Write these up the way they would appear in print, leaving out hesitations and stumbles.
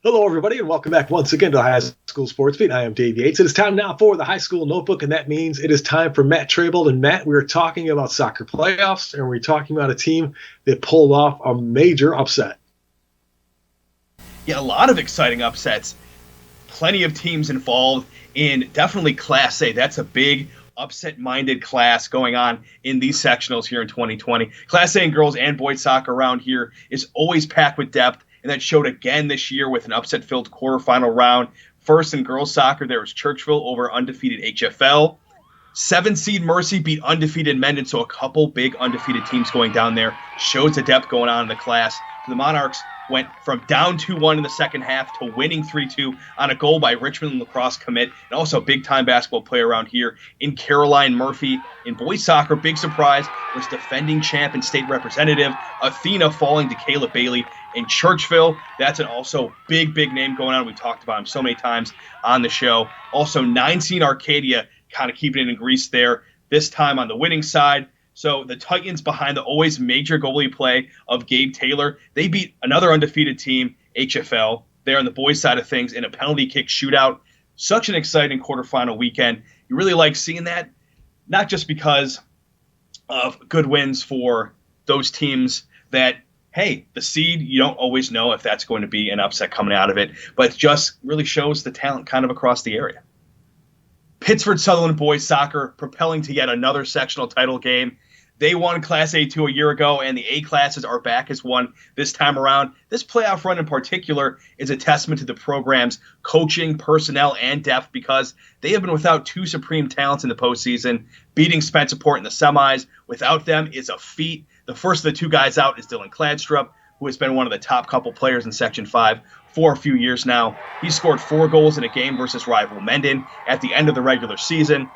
Hello, everybody, and welcome back once again to the High School Sports Beat. I am Dave Yates. It is time now for the High School Notebook, and that means it is time for Matt Trabold. And Matt, we're talking about soccer playoffs, and we're talking about a team that pulled off a major upset. Yeah, a lot of exciting upsets. Plenty of teams involved in definitely Class A. That's a big upset-minded class going on in these sectionals here in 2020. Class A in girls and boys soccer around here is always packed with depth, and that showed again this year with an upset-filled quarterfinal round. First in girls soccer, there was Churchville over undefeated HFL. 7-seed Mercy beat undefeated Mendon, so a couple big undefeated teams going down there. Shows the depth going on in the class. The Monarchs went from down 2-1 in the second half to winning 3-2 on a goal by Richmond lacrosse commit, and also a big-time basketball player around here in Caroline Murphy. In boys soccer, big surprise was defending champ and state representative Athena falling to Caleb Bailey in Churchville. That's an also big name going on. We talked about him so many times on the show. Also, 9-seed Arcadia kind of keeping it in grease there, this time on the winning side. So the Titans, behind the always major goalie play of Gabe Taylor, they beat another undefeated team, HFL, there on the boys' side of things in a penalty kick shootout. Such an exciting quarterfinal weekend. You really like seeing that, not just because of good wins for those teams that, hey, the seed, you don't always know if that's going to be an upset coming out of it, but it just really shows the talent kind of across the area. Pittsford Sutherland Boys soccer propelling to yet another sectional title game. They won Class A2 a year ago, and the A classes are back as one this time around. This playoff run in particular is a testament to the program's coaching, personnel, and depth, because they have been without two supreme talents in the postseason. Beating Spencerport in the semis without them is a feat. The first of the two guys out is Dylan Kladstrup, who has been one of the top couple players in Section 5 for a few years now. He scored 4 goals in a game versus rival Mendon at the end of the regular season.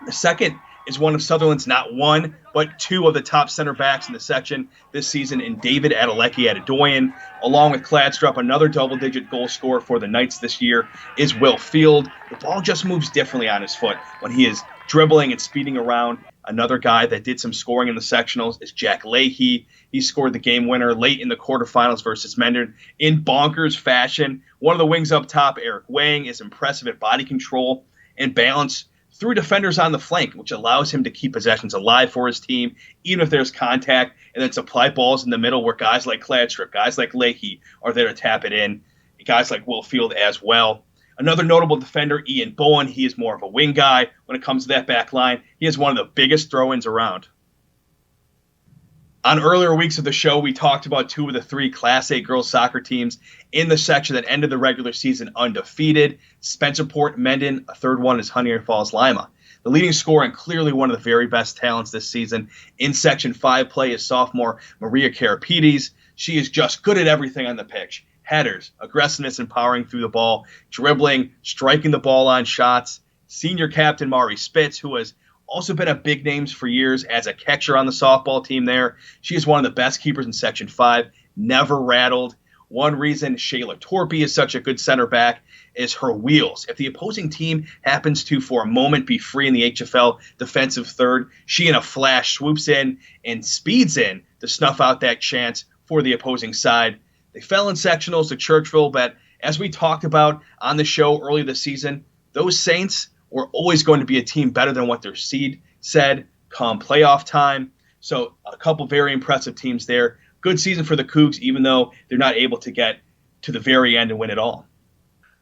The second is one of Sutherland's not one, but two of the top center backs in the section this season in David Adeleke-Adedoyin. Along with Kladstrup, another double-digit goal scorer for the Knights this year is Will Field. The ball just moves differently on his foot when he is dribbling and speeding around. Another guy that did some scoring in the sectionals is Jack Leahy. He scored the game winner late in the quarterfinals versus Mendon in bonkers fashion. One of the wings up top, Eric Wang, is impressive at body control and balance through defenders on the flank, which allows him to keep possessions alive for his team, even if there's contact, and then supply balls in the middle where guys like Kladstrup, guys like Leahy are there to tap it in, guys like Will Field as well. Another notable defender, Ian Bowen, he is more of a wing guy when it comes to that back line. He is one of the biggest throw-ins around. On earlier weeks of the show, we talked about 2 of the 3 Class A girls soccer teams in the section that ended the regular season undefeated. Spencerport, Mendon, a third one is Honeoye Falls Lima. The leading scorer and clearly one of the very best talents this season in Section 5 play is sophomore Maria Karapides. She is just good at everything on the pitch. Headers, aggressiveness and powering through the ball, dribbling, striking the ball on shots. Senior captain Mari Spitz, who has also been a big names for years as a catcher on the softball team there. She is one of the best keepers in Section 5, never rattled. One reason Shayla Torpy is such a good center back is her wheels. If the opposing team happens to, for a moment, be free in the HFL defensive third, she in a flash swoops in and speeds in to snuff out that chance for the opposing side. They fell in sectionals to Churchville, but as we talked about on the show early this season, those Saints were always going to be a team better than what their seed said come playoff time. So a couple very impressive teams there. Good season for the Cougs, even though they're not able to get to the very end and win it all.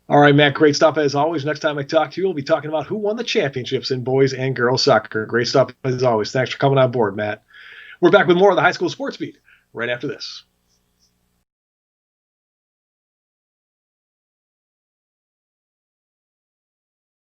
All right, Matt, great stuff as always. Next time I talk to you, we'll be talking about who won the championships in boys and girls soccer. Great stuff as always. Thanks for coming on board, Matt. We're back with more of the High School Sports Beat right after this.